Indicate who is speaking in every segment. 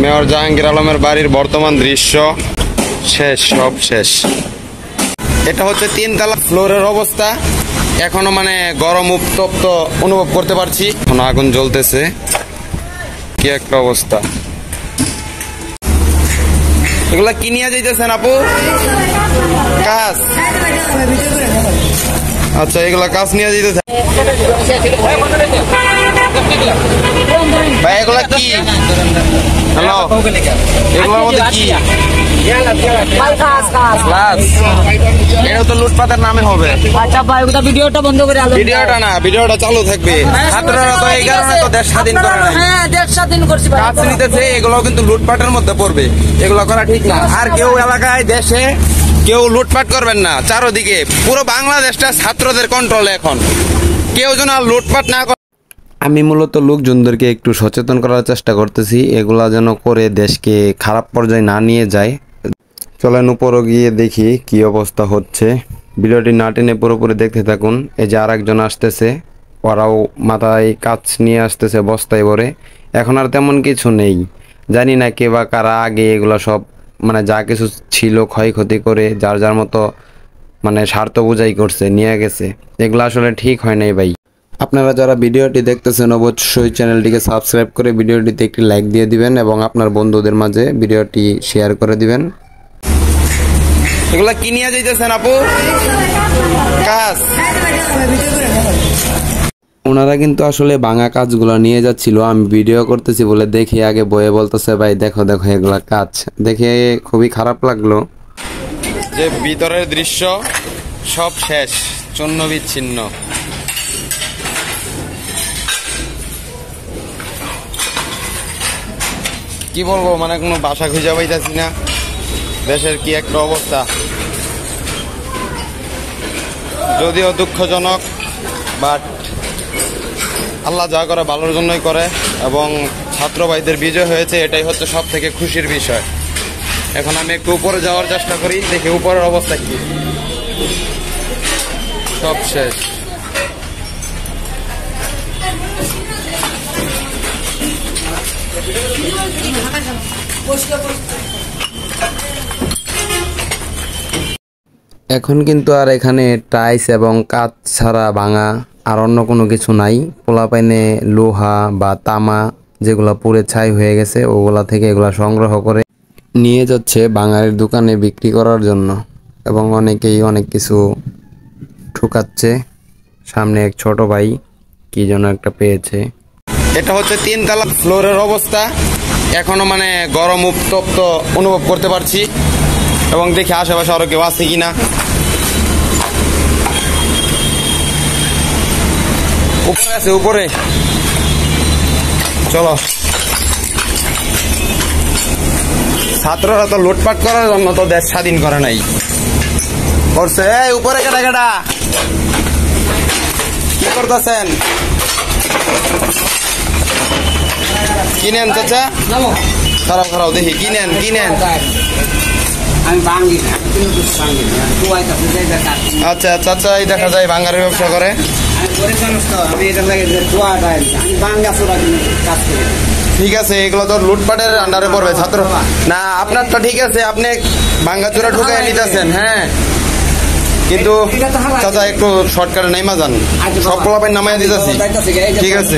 Speaker 1: Mayor Jahangir আলমের বাড়ির বর্তমান দৃশ্য শেষ, সব শেষ। এটা হচ্ছে 3 তলা ফ্লোরের অবস্থা। এখনো মানে গরম উত্তপ্ত অনুভব করতে পারছি। এখন আগুন জ্বলতেছে, কি একটা অবস্থা। এগুলা কি নিয়ে যাইতেছেন আপু? কাজ? আচ্ছা, এগুলা কাজ নিয়ে যাইতেছেন ভাই? এগুলা কি? হ্যালো, এগুলোর মধ্যে কি? এটা তো লুটপাটের নামে হবে।
Speaker 2: আচ্ছা ভাই, ওটা ভিডিওটা বন্ধ করে আলো।
Speaker 1: ভিডিওটা না, ভিডিওটা চালু থাকবে। ছাত্ররা তো এই কারণে তো দেশ স্বাধীন করে নাই।
Speaker 2: হ্যাঁ, দেশ স্বাধীন করছি।
Speaker 1: কাজ নিতেছে, এগুলো কিন্তু লুটপাটের মধ্যে পড়বে। এগুলো করা ঠিক না। আর কেউ এলাকায় দেশে কেউ লুটপাট করবেন না। চারদিকে পুরো বাংলাদেশটা ছাত্রদের কন্ট্রোলে এখন। কেউ যেন আর লুটপাট না করে। আমি মূলত লোকজনদেরকে একটু সচেতন করার চেষ্টা করতেছি, এগুলা যেন করে দেশকে খারাপ পর্যায়ে না নিয়ে যায়। চলেন উপরে গিয়ে দেখি কি অবস্থা হচ্ছে। ভিডিওটি না টেনে পুরোপুরি দেখতে থাকুন। এই যে আরেকজন আসতেছে, ওরাও মাথায় কাজ নিয়ে আসতেছে বস্তায় ভরে। এখন আর তেমন কিছু নেই, জানি না কে বা কারা আগে এগুলা সব মানে যা কিছু ছিল ক্ষয়ক্ষতি করে যার যার মতো মানে স্বার্থ বুঝাই করছে, নিয়ে গেছে। এগুলো আসলে ঠিক হয় নাই ভাই। আপনারা যারা ভিডিওটি দেখতেছেন অবশ্যই চ্যানেলটিকে সাবস্ক্রাইব করে ভিডিওটিতে একটি লাইক দিয়ে দিবেন এবং আপনার বন্ধুদের মাঝে ভিডিওটি শেয়ার করে দিবেন। এগুলা কি নিয়ে যাইতেছেন আপু? কাজ? ওনারা কিন্তু আসলে ভাঙা কাজগুলো নিয়ে যাচ্ছিল। আমি ভিডিও করতেছি বলে দেখি আগে বয়ে বলতেছে, ভাই দেখো দেখো এগুলা কাজ। দেখে খুবই খারাপ লাগলো যে ভিতরের দৃশ্য সব শেষ, চূর্ণ বিচ্ছিন্ন। কি বলবো, মানে কোনো ভাষা খুঁজে পাইতেছি না। দেশের কি একটা অবস্থা, যদিও দুঃখজনক, বাট আল্লাহ যা করে ভালোর জন্যই করে এবং ছাত্র ভাইদের বিজয় হয়েছে, এটাই হচ্ছে সব থেকে খুশির বিষয়। এখন আমি একটু উপরে যাওয়ার চেষ্টা করি, দেখি উপরের অবস্থা কি। সব শেষ। এখন কিন্তু আর এখানে টাইলস এবং কাঁচ ছাড়া ভাঙা আর অন্য কোনো কিছু নাই। পোলাপাইনে লোহা বা তামা যেগুলো পুড়ে ছাই হয়ে গেছে, ওগুলা থেকে এগুলা সংগ্রহ করে নিয়ে যাচ্ছে বাঙালির দোকানে বিক্রি করার জন্য এবং অনেকেই অনেক কিছু ঠুকাচ্ছে। সামনে এক ছোট ভাই কি যেন একটা পেয়েছে। এটা হচ্ছে 3 তলা ফ্লোরের অবস্থা। এখনো মানে গরম উত্তপ্ত অনুভব করতে পারছি এবং দেখি আশেপাশে আরো কেউ আছে কিনা। উপরে আছে, উপরে চলো। ছাত্ররা তো লুটপাট করার জন্য তো দেশ স্বাধীন করে নাই, করছে। এই উপরে কেটা কেটা কি করতেছেন? কিনেন চাচা, খারাপ খারাপ দেখি কিনেন কিনেন। আচ্ছা আচ্ছা আচ্ছা, এই দেখা যায় বাঙালির ব্যবসা করে। ঠিক আছে, এগুলো তো লুটপাটের আন্ডারে পড়বে। ছাত্র না আপনারটা ঠিক আছে, আপনি ভাঙ্গাচোরা ঢুকাই নিতেছেন। হ্যাঁ, কিন্তু চাচা একটু শর্টকাটে নাইমা যান, সব পোলাপাইন নামাই দিতেছি। ঠিক আছে,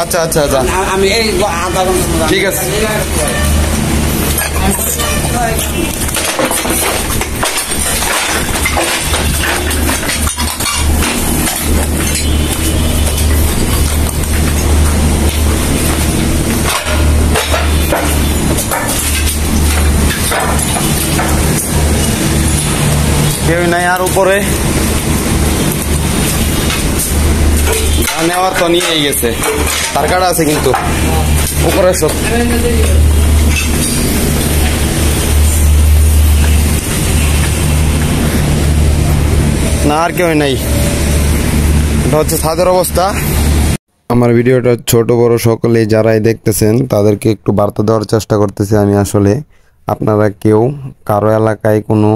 Speaker 1: আচ্ছা আচ্ছা আচ্ছা, ঠিক আছে। কেউ নাই আর উপরে নেওয়ার তো নিয়েই গেছে, তার কাটা আছে কিন্তু উপরে সব। না আর কেউ নাই। এটা হচ্ছে ছাদের অবস্থা। আমার ভিডিওটা ছোট বড় সকলে যারাই দেখতেছেন তাদেরকে একটু বার্তা দেওয়ার চেষ্টা করতেছি আমি। আসলে আপনারা কেউ কারো এলাকায় কোনো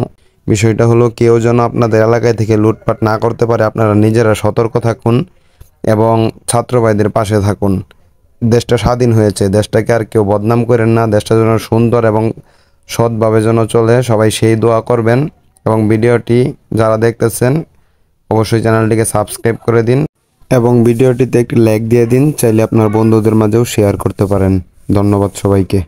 Speaker 1: বিষয়টা হলো কেউ যেন আপনাদের এলাকায় থেকে লুটপাট না করতে পারে। আপনারা নিজেরা সতর্ক থাকুন এবং ছাত্র ভাইদের পাশে থাকুন। দেশটা স্বাধীন হয়েছে, দেশটাকে আর কেউ বদনাম করেন না, দেশটা যেন সুন্দর এবং সৎভাবে যেন চলে, সবাই সেই দোয়া করবেন। এবং ভিডিওটি যারা দেখতেছেন অবশ্যই চ্যানেলটিকে সাবস্ক্রাইব করে দিন এবং ভিডিওটিতে একটি লাইক দিয়ে দিন, চাইলে আপনার বন্ধুদের মাঝেও শেয়ার করতে পারেন। ধন্যবাদ সবাইকে।